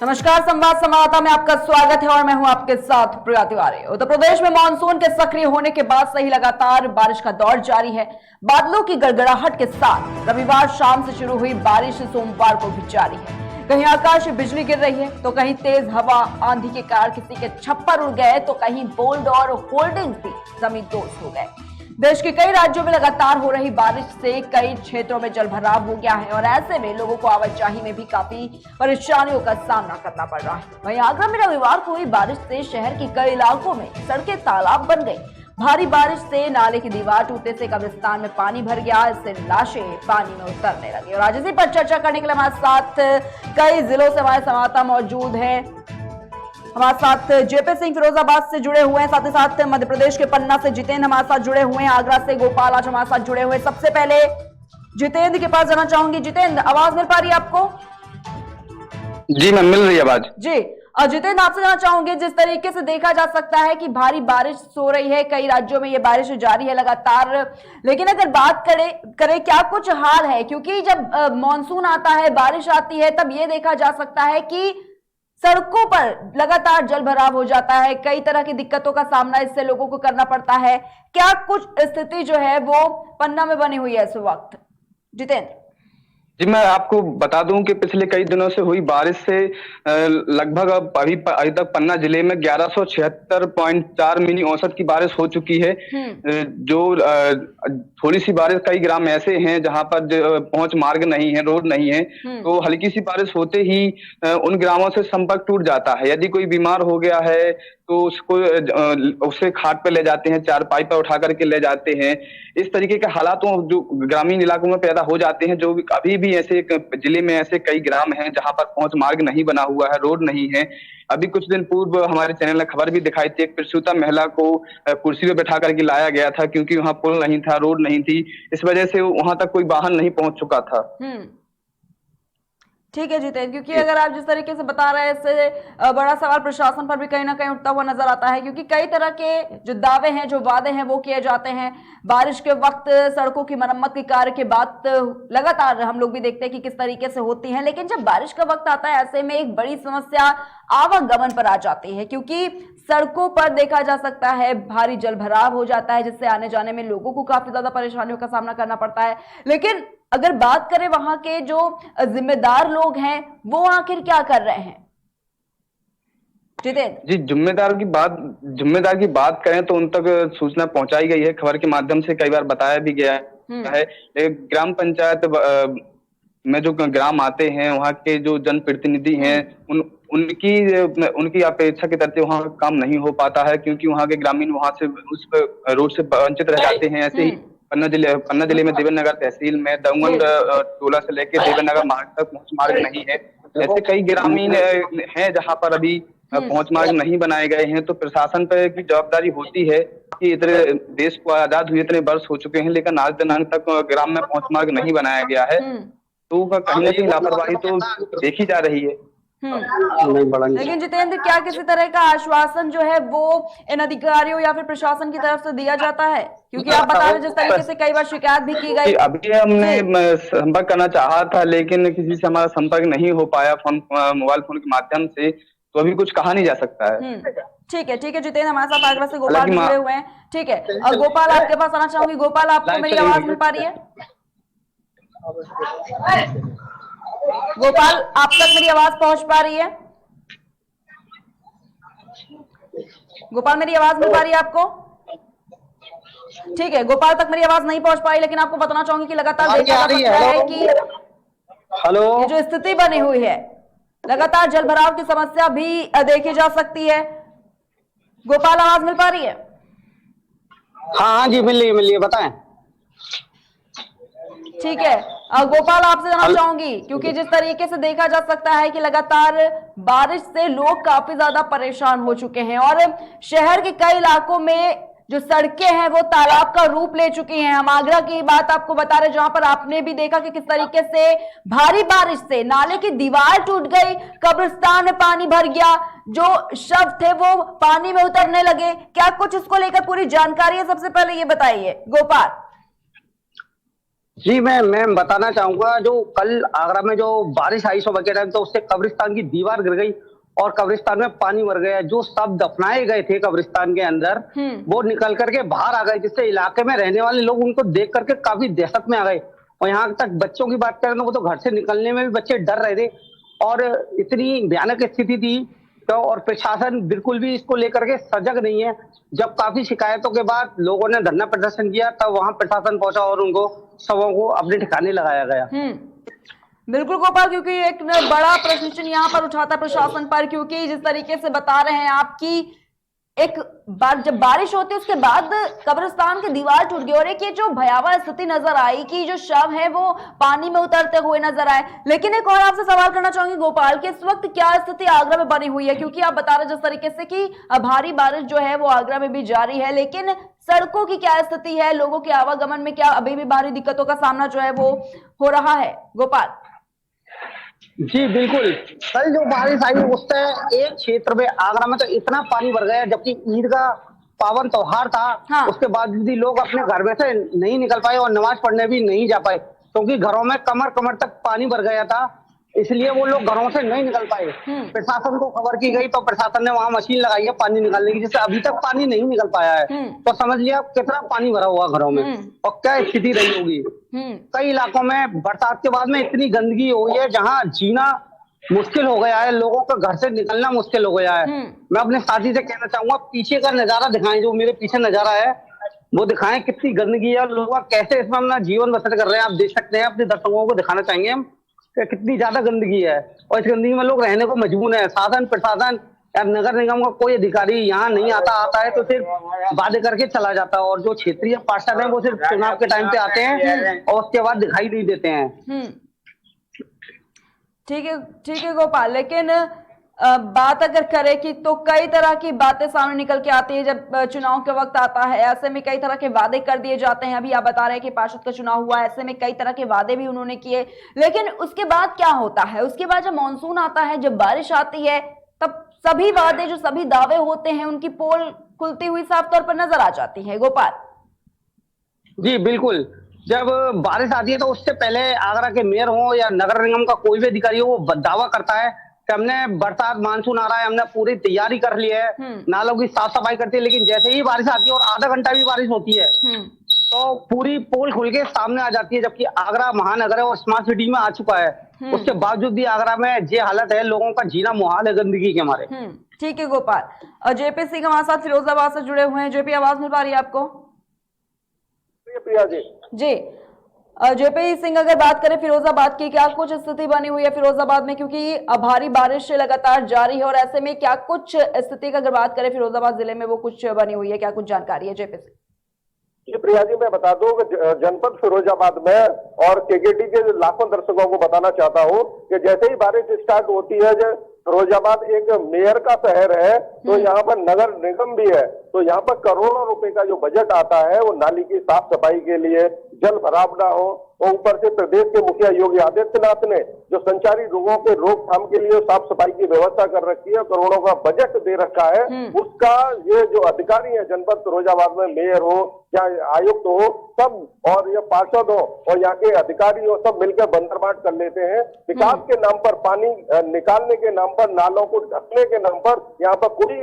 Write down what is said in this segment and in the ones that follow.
नमस्कार, संवाद संवाददाता में आपका स्वागत है और मैं हूं आपके साथ प्रिया तिवारी। उत्तर प्रदेश में मानसून के सक्रिय होने के बाद से ही लगातार बारिश का दौर जारी है। बादलों की गड़गड़ाहट के साथ रविवार शाम से शुरू हुई बारिश सोमवार को भी जारी है। कहीं आकाश बिजली गिर रही है तो कहीं तेज हवा आंधी के कारण किसी के छप्पर उड़ गए तो कहीं बोल्ड और होल्डिंग भी जमींदोज हो गए। देश के कई राज्यों में लगातार हो रही बारिश से कई क्षेत्रों में जलभराव हो गया है और ऐसे में लोगों को आवाजाही में भी काफी परेशानियों का सामना करना पड़ रहा है। वहीं आगरा में रविवार को हुई बारिश से शहर के कई इलाकों में सड़कें तालाब बन गई। भारी बारिश से नाले की दीवार टूटने से कब्रिस्तान में पानी भर गया, इससे लाशें पानी में उतरने लगी। और आज इसी पर चर्चा करने के लिए हमारे साथ कई जिलों से हमारे संवाददाता मौजूद हैं। हमारे साथ जेपी सिंह फिरोजाबाद से जुड़े हुए हैं, साथ ही साथ मध्य प्रदेश के पन्ना से जितेंद्र हमारे साथ जुड़े हुए हैं, आगरा से गोपाल आज हमारे साथ जुड़े हुए हैं। सबसे पहले जितेंद्र के पास जाना चाहूंगी। जितेंद्र, आवाज मिल पा रही है आपको? जी मैम, मिल रही है आवाज जी। और जितेंद्र, आपसे जाना चाहूंगी, जिस तरीके से देखा जा सकता है कि भारी बारिश हो रही है, कई राज्यों में ये बारिश जारी है लगातार, लेकिन अगर बात करें क्या कुछ हाल है? क्योंकि जब मानसून आता है, बारिश आती है, तब ये देखा जा सकता है कि सड़कों पर लगातार जलभराव हो जाता है, कई तरह की दिक्कतों का सामना इससे लोगों को करना पड़ता है। क्या कुछ स्थिति जो है वो पन्ना में बनी हुई है इस वक्त? जितेंद्र जी, मैं आपको बता दूं कि पिछले कई दिनों से हुई बारिश से लगभग अभी तक पन्ना जिले में 1176.4 मिली औसत की बारिश हो चुकी है। जो थोड़ी सी बारिश, कई ग्राम ऐसे हैं जहां पर पहुंच मार्ग नहीं है, रोड नहीं है, तो हल्की सी बारिश होते ही उन ग्रामों से संपर्क टूट जाता है। यदि कोई बीमार हो गया है तो उसे खाट पे ले जाते हैं, चारपाई पर उठा करके ले जाते हैं। इस तरीके के हालात जो ग्रामीण इलाकों में पैदा हो जाते हैं, जो अभी भी ऐसे जिले में ऐसे कई ग्राम हैं जहां पर पहुंच मार्ग नहीं बना हुआ है, रोड नहीं है। अभी कुछ दिन पूर्व हमारे चैनल ने खबर भी दिखाई थी, एक प्रसूता महिला को कुर्सी पे बैठा करके लाया गया था क्योंकि वहां पुल नहीं था, रोड नहीं थी, इस वजह से वहां तक कोई वाहन नहीं पहुंच चुका था। ठीक है जितेंद्र, क्योंकि अगर आप जिस तरीके से बता रहे हैं, इससे बड़ा सवाल प्रशासन पर भी कहीं ना कहीं उठता हुआ नजर आता है, क्योंकि कई तरह के जो दावे हैं, जो वादे हैं वो किए जाते हैं। बारिश के वक्त सड़कों की मरम्मत के कार्य के बाद लगातार हम लोग भी देखते हैं कि किस तरीके से होती है, लेकिन जब बारिश का वक्त आता है ऐसे में एक बड़ी समस्या आवागमन पर आ जाती है, क्योंकि सड़कों पर देखा जा सकता है भारी जलभराव हो जाता है, जिससे आने जाने में लोगों को काफी ज्यादा परेशानियों का सामना करना पड़ता है। लेकिन अगर बात करें वहां के जो जिम्मेदार लोग हैं, वो आखिर क्या कर रहे हैं? जितेंद्र जी, जिम्मेदार की बात करें तो उन तक सूचना पहुंचाई गई है, खबर के माध्यम से कई बार बताया भी गया है। ग्राम पंचायत में जो ग्राम आते हैं, वहाँ के जो जनप्रतिनिधि हैं, उनकी अपेक्षा के तहत वहाँ काम नहीं हो पाता है, क्योंकि वहाँ के ग्रामीण वहाँ से उस रोड से वंचित रह जाते हैं। ऐसे ही पन्ना जिले में देवेंद्र नगर तहसील में दंगन टोला से लेकर देवेंद्र नगर मार्ग तक पहुंच मार्ग नहीं है। ऐसे कई ग्रामीण हैं जहां पर अभी पहुंच मार्ग नहीं बनाए गए हैं। तो प्रशासन पर की जवाबदारी होती है कि इतने देश को आजाद हुए इतने वर्ष हो चुके हैं, लेकिन आज दिनांक तक ग्राम में पहुंच मार्ग नहीं बनाया गया है, तो कहीं ना कहीं लापरवाही तो देखी जा रही है। लेकिन जितेंद्र, क्या किसी तरह का आश्वासन जो है वो इन अधिकारियों या फिर प्रशासन की तरफ से दिया जाता है? क्योंकि आप बता रहे जिस तरीके से कई बार शिकायत भी की गई। अभी हमने संपर्क करना चाहा था, लेकिन किसी से हमारा संपर्क नहीं हो पाया मोबाइल फोन के माध्यम से, तो अभी कुछ कहा नहीं जा सकता है। ठीक है जितेंद्र, हमारे साथ आगरा से गोपाल जुड़े हुए हैं। ठीक है, और गोपाल आपके पास आना चाहूंगी। गोपाल, आपको मेरी आवाज मिल पा रही है? गोपाल, आप तक मेरी आवाज पहुंच पा रही है? गोपाल, मेरी आवाज मिल पा रही है आपको? ठीक है, गोपाल तक मेरी आवाज नहीं पहुंच पाई, लेकिन आपको बताना चाहूंगी कि लगातार देखा जा सकता है कि ये जो स्थिति बनी हुई है, लगातार जलभराव की समस्या भी देखी जा सकती है। गोपाल, आवाज मिल पा रही है? हाँ जी, मिल रही है, बताएं। ठीक है, गोपाल आपसे जानना चाहूंगी, क्योंकि जिस तरीके से देखा जा सकता है कि लगातार बारिश से लोग काफी ज्यादा परेशान हो चुके हैं और शहर के कई इलाकों में जो सड़कें हैं वो तालाब का रूप ले चुकी हैं। हम आगरा की बात आपको बता रहे, जहां पर आपने भी देखा कि किस तरीके से भारी बारिश से नाले की दीवार टूट गई, कब्रिस्तान में पानी भर गया, जो शव थे वो पानी में उतरने लगे। क्या कुछ इसको लेकर पूरी जानकारी है? सबसे पहले ये बताइए गोपाल। जी मैं बताना चाहूंगा, जो कल आगरा में जो बारिश आई सुबह के टाइम, तो उससे कब्रिस्तान की दीवार गिर गई और कब्रिस्तान में पानी भर गया। जो सब दफनाए गए थे कब्रिस्तान के अंदर, वो निकल करके बाहर आ गए, जिससे इलाके में रहने वाले लोग उनको देख करके काफी दहशत में आ गए। और यहाँ तक बच्चों की बात करें तो वो तो घर से निकलने में भी बच्चे डर रहे थे, और इतनी भयानक स्थिति थी। तो और प्रशासन बिल्कुल भी इसको लेकर के सजग नहीं है। जब काफी शिकायतों के बाद लोगों ने धरना प्रदर्शन किया, तब वहां प्रशासन पहुंचा और उनको सबों को अपने ठिकाने लगाया गया। बिल्कुल गोपाल, क्योंकि एक बड़ा प्रश्न चिन्ह यहाँ पर उठाता प्रशासन पर, क्योंकि जिस तरीके से बता रहे हैं आपकी एक बार जब बारिश होती है उसके बाद कब्रिस्तान की दीवार टूट गई और एक ये जो भयावह स्थिति नजर आई कि जो शव है वो पानी में उतरते हुए नजर आए। लेकिन एक और आपसे सवाल करना चाहूंगी गोपाल कि इस वक्त क्या स्थिति आगरा में बनी हुई है, क्योंकि आप बता रहे जिस तरीके से कि भारी बारिश जो है वो आगरा में भी जारी है, लेकिन सड़कों की क्या स्थिति है, लोगों के आवागमन में क्या अभी भी भारी दिक्कतों का सामना जो है वो हो रहा है गोपाल? जी बिल्कुल, कल जो बारिश आई उससे एक क्षेत्र में आगरा में तो इतना पानी भर गया, जबकि ईद का पावन त्योहार था। हाँ। उसके बाद भी लोग अपने घर में से नहीं निकल पाए और नमाज पढ़ने भी नहीं जा पाए, क्योंकि घरों में कमर कमर तक पानी भर गया था, इसलिए वो लोग घरों से नहीं निकल पाए। प्रशासन को खबर की गई तो प्रशासन ने वहां मशीन लगाई है पानी निकालने की, जिससे अभी तक पानी नहीं निकल पाया है। तो समझ लिया आप कितना पानी भरा हुआ घरों में और क्या स्थिति रही होगी। कई इलाकों में बरसात के बाद में इतनी गंदगी हो गई है जहाँ जीना मुश्किल हो गया है, लोगों का घर से निकलना मुश्किल हो गया है। मैं अपने साथी से कहना चाहूंगा, पीछे का नजारा दिखाएं, जो मेरे पीछे नजारा है वो दिखाएं, कितनी गंदगी है, लोग कैसे इसमें अपना जीवन बसर कर रहे हैं। आप देख सकते हैं, अपने दर्शकों को दिखाना चाहेंगे हम कितनी ज्यादा गंदगी है और इस गंदगी में लोग रहने को मजबूर है। शासन प्रशासन या नगर निगम का कोई अधिकारी यहाँ नहीं आता है तो सिर्फ वादे करके चला जाता है, और जो क्षेत्रीय पार्षद हैं वो सिर्फ चुनाव के टाइम पे आते हैं और उसके बाद दिखाई नहीं देते हैं। ठीक है गोपाल, लेकिन बात अगर करें कि तो कई तरह की बातें सामने निकल के आती है जब चुनाव के वक्त आता है। ऐसे में कई तरह के वादे कर दिए जाते हैं। अभी आप बता रहे हैं कि पार्षद का चुनाव हुआ, ऐसे में कई तरह के वादे भी उन्होंने किए, लेकिन उसके बाद क्या होता है? उसके बाद जब मानसून आता है, जब बारिश आती है, तब सभी वादे जो सभी दावे होते हैं उनकी पोल खुलती हुई साफ तौर पर नजर आ जाती है गोपाल। जी बिल्कुल, जब बारिश आती है तो उससे पहले आगरा के मेयर हो या नगर निगम का कोई भी अधिकारी हो, वो दावा करता है कि हमने बरसात मानसून आ रहा है, हमने पूरी तैयारी कर ली है, नालों की साफ सफाई करती है। लेकिन जैसे ही बारिश आती है और आधा घंटा भी बारिश होती है तो पूरी पोल खुल के सामने आ जाती है, जबकि आगरा महानगर है और स्मार्ट सिटी में आ चुका है। उसके बावजूद भी आगरा में ये हालत है, लोगों का जीना मुहाल है गंदगी के मारे। ठीक है गोपाल। जेपी सिंह हमारे साथ फिरोजाबाद से जुड़े हुए हैं। जेपी, आवाज मिल पा रही है आपको? प्रिया जी जेपी सिंह, अगर बात करें फिरोजाबाद की, क्या कुछ स्थिति बनी हुई है फिरोजाबाद में, क्योंकि भारी बारिश लगातार जारी है और ऐसे में क्या कुछ स्थिति का अगर बात करें फिरोजाबाद जिले में वो कुछ बनी हुई है, क्या कुछ जानकारी है जेपी सिंह? जी प्रिया जी, मैं बता दूं कि जनपद फिरोजाबाद में और केकेटी के लाखों दर्शकों को बताना चाहता हूं कि जैसे ही बारिश स्टार्ट होती है, फिरोजाबाद एक मेयर का शहर है, तो यहाँ पर नगर निगम भी है, तो यहाँ पर करोड़ों रुपए का जो बजट आता है वो नाली की साफ सफाई के लिए, जल भराव ना हो, और ऊपर से प्रदेश के मुखिया योगी आदित्यनाथ ने जो संचारी रोगों के रोकथाम के लिए साफ सफाई की व्यवस्था कर रखी है, करोड़ों का बजट दे रखा है, उसका ये जो अधिकारी है जनपद फिरोजाबाद में, मेयर हो या आयुक्त हो, सब और ये पार्षद हो और यहाँ के अधिकारी हो, सब मिलकर बंदरबाट कर लेते हैं। विकास के नाम पर, पानी निकालने के नाम पर, नालों को ढकने के नाम पर यहाँ पर कोई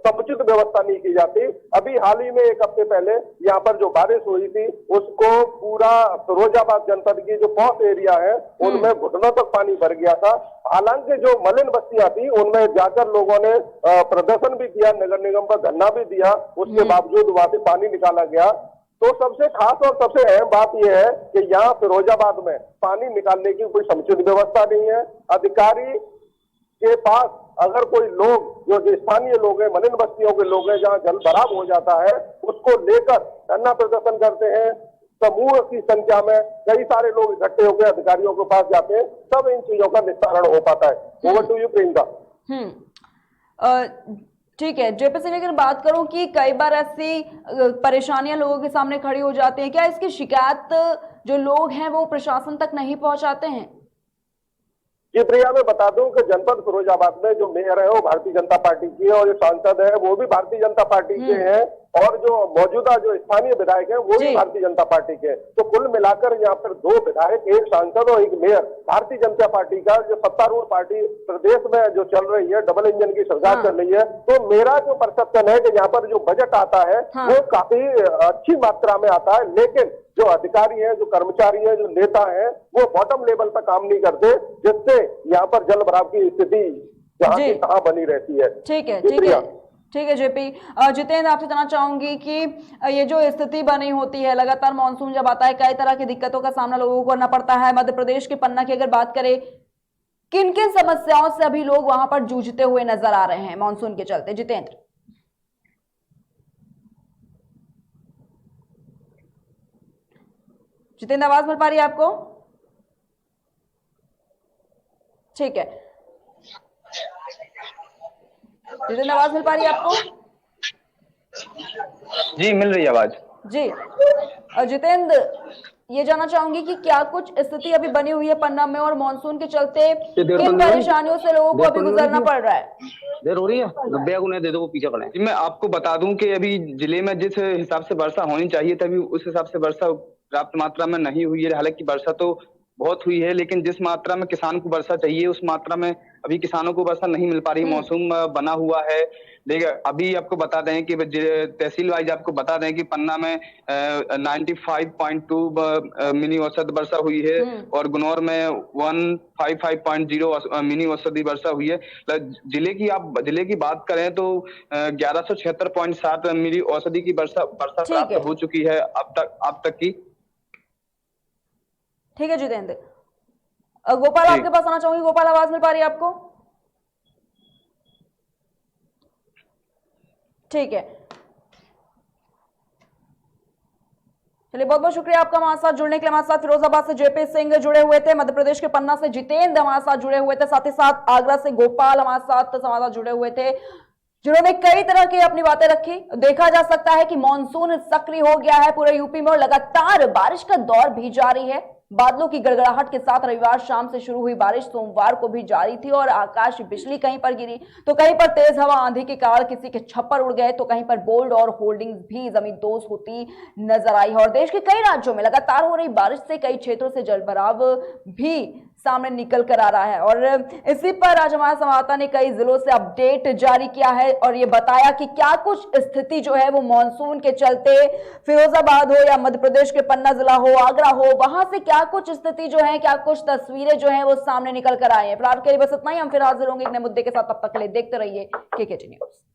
समुचित व्यवस्था नहीं की जाती। अभी हाल ही में एक हफ्ते पहले यहाँ पर जो बारिश हुई थी उसको पूरा फिरोजाबाद जनपद की जो पौष एरिया है उनमें घुटनों तक पानी भर गया था। हालांकि जो मलिन बस्तियां थी उनमें जाकर लोगों ने प्रदर्शन भी किया, नगर निगम पर धरना भी दिया, उसके बावजूद वहां से पानी निकाला गया। तो सबसे खास और सबसे अहम बात यह है कि यहाँ फिरोजाबाद में पानी निकालने की कोई समुचित व्यवस्था नहीं है। अधिकारी के पास अगर कोई लोग जो स्थानीय लोग हैं, मलिन बस्तियों के लोग हैं, जहाँ जल भराव हो जाता है, उसको लेकर धरना प्रदर्शन करते हैं। समूह की संख्या में कई सारे लोग इकट्ठे होकर अधिकारियों के पास जाते हैं, तब इन चीजों का निस्तारण हो पाता है। Over to you Priyanka. ठीक है जेपी सिंह, अगर बात करूं कि कई बार ऐसी परेशानियां लोगों के सामने खड़ी हो जाती हैं, क्या इसकी शिकायत जो लोग हैं वो प्रशासन तक नहीं पहुंचाते हैं? जी प्रिया, मैं बता दूं कि जनपद फिरोजाबाद में जो मेयर है वो भारतीय जनता पार्टी की है और जो सांसद है वो भी भारतीय जनता पार्टी के हैं। और जो मौजूदा जो स्थानीय विधायक हैं वो भी भारतीय जनता पार्टी के हैं। तो कुल मिलाकर यहाँ पर 2 विधायक, 1 सांसद और 1 मेयर भारतीय जनता पार्टी का, जो सत्तारूढ़ पार्टी प्रदेश में जो चल रही है, डबल इंजन की सरकार चल रही है। तो मेरा जो परसेप्शन है कि यहाँ पर जो बजट आता है वो काफी अच्छी मात्रा में आता है, लेकिन जो अधिकारी हैं, जो कर्मचारी हैं, जो नेता हैं, वो बॉटम लेवल पर काम नहीं करते, जिससे यहाँ पर जल भराव की स्थिति जहाँ की तहाँ बनी रहती है। ठीक है, ठीक है, ठीक है जेपी। जितेंद्र, आपसे जानना चाहूंगी कि ये जो स्थिति बनी होती है, लगातार मानसून जब आता है कई तरह की दिक्कतों का सामना लोगों को करना पड़ता है। मध्य प्रदेश के पन्ना की अगर बात करें, किन किन समस्याओं से अभी लोग वहां पर जूझते हुए नजर आ रहे हैं मानसून के चलते? जितेंद्र, जितेंद्र आवाज मिल पा रही है आपको? ठीक है, जितेंद्र आवाज मिल पा रही है आपको? जी मिल रही है आवाज जी। जितेंद्र, ये जानना चाहूंगी कि क्या कुछ स्थिति अभी बनी हुई है पन्ना में, और मानसून के चलते किन परेशानियों से लोगों को अभी गुजरना पड़ रहा है? देर हो रही है, दे दो, वो पीछे पड़े। मैं आपको बता दूं कि अभी जिले में जिस हिसाब से वर्षा होनी चाहिए थी, अभी उस हिसाब से वर्षा पर्याप्त मात्रा में नहीं हुई है। हालांकि वर्षा तो बहुत हुई है, लेकिन जिस मात्रा में किसान को वर्षा चाहिए उस मात्रा में अभी किसानों को वर्षा नहीं मिल पा रही। मौसम बना हुआ है। देखिए, अभी आपको बता दें कि तहसील वाइज आपको बता दें कि पन्ना में 95.2 मिनी औसत वर्षा हुई है, और गुनौर में 155.0 मिनी औसत वर्षा हुई है। जिले की बात करें तो 1176.7 मिली औसत की वर्षा प्राप्त हो चुकी है अब तक की। ठीक है जितेंद्र। गोपाल, आपके पास आना चाहूंगी। गोपाल, आवाज मिल पा रही है आपको? ठीक है, चलिए, बहुत बहुत शुक्रिया आपका हमारे साथ जुड़ने के लिए। हमारे साथ फिरोजाबाद से जेपी सिंह जुड़े हुए थे, मध्य प्रदेश के पन्ना से जितेंद्र हमारे साथ जुड़े हुए थे, साथ ही साथ आगरा से गोपाल हमारे साथ संवाददाता जुड़े हुए थे, जिन्होंने कई तरह की अपनी बातें रखी। देखा जा सकता है कि मानसून सक्रिय हो गया है पूरे यूपी में, और लगातार बारिश का दौर भी जारी है। बादलों की गड़गड़ाहट के साथ रविवार शाम से शुरू हुई बारिश सोमवार को भी जारी थी, और आकाश बिजली कहीं पर गिरी तो कहीं पर तेज हवा आंधी के कारण किसी के छप्पर उड़ गए, तो कहीं पर बोर्ड और होर्डिंग्स भी जमींदोज होती नजर आई है। और देश के कई राज्यों में लगातार हो रही बारिश से कई क्षेत्रों से जलभराव भी सामने निकल कर आ रहा है, और इसी पर आज हमारे संवाददाता ने कई जिलों से अपडेट जारी किया है और ये बताया कि क्या कुछ स्थिति जो है वो मानसून के चलते फिरोजाबाद हो या मध्य प्रदेश के पन्ना जिला हो, आगरा हो, वहां से क्या कुछ स्थिति जो है, क्या कुछ तस्वीरें जो है वो सामने निकल कर आए हैं। फिलहाल के लिए बस इतना ही। हम फिर हाजिर होंगे एक नए मुद्दे के साथ, तब तक के लिए देखते रहिए केकेटी न्यूज।